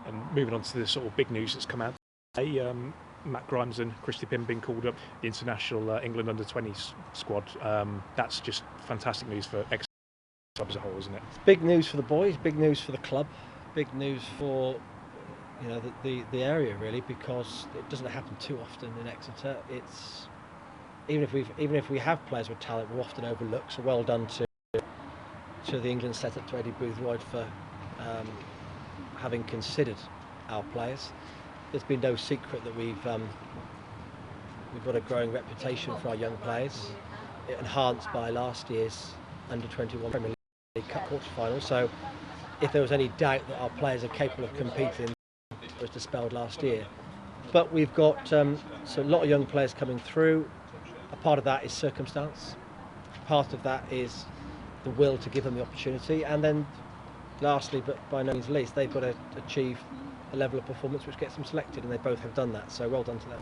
And moving on to the sort of big news that's come out today, Matt Grimes and Christy Pym being called up the international England under-20s squad. That's just fantastic news for Exeter club as a whole, isn't it? It's big news for the boys, big news for the club, big news for the area really, because it doesn't happen too often in Exeter. It's even if we have players with talent, we're often overlooked. So well done to the England setup, to Eddie Boothroyd for having considered our players. There's been no secret that we've got a growing reputation for our young players, enhanced by last year's under-21 Premier League Cup quarter-final. So if there was any doubt that our players are capable of competing, it was dispelled last year. But we've got so a lot of young players coming through. A part of that is circumstance. Part of that is the will to give them the opportunity, and then lastly, but by no means least, they've got to achieve a level of performance which gets them selected, and they both have done that, so well done to them.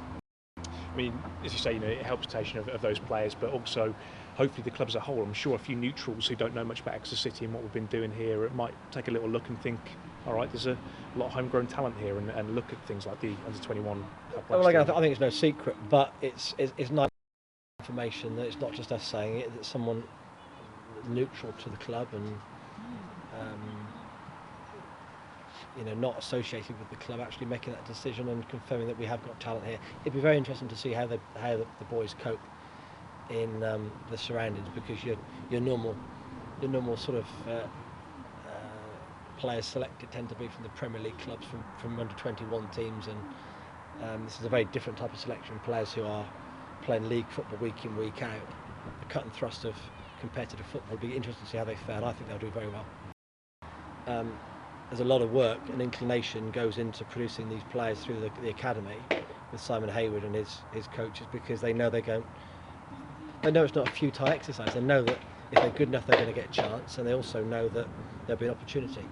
I mean, as you say, it helps the reputation of those players, but also hopefully the club as a whole. I'm sure a few neutrals who don't know much about Exeter City and what we've been doing here, it might take a little look and think, all right, there's a lot of homegrown talent here, and look at things like the under-21 Cup. Well, I think it's no secret, but it's nice information that it's not just us saying it, that someone neutral to the club and not associated with the club actually making that decision and confirming that we have got talent here. It'd be very interesting to see how the boys cope in the surroundings, because your normal sort of players selected tend to be from the Premier League clubs, from under-21 teams, and this is a very different type of selection. Players who are playing league football week in, week out, the cut and thrust of competitive football. It'll be interesting to see how they fare. I think they'll do very well. There's a lot of work and inclination goes into producing these players through the academy with Simon Hayward and his coaches, because they know it's not a futile exercise. They know that if they're good enough, they're going to get a chance, and they also know that there'll be an opportunity.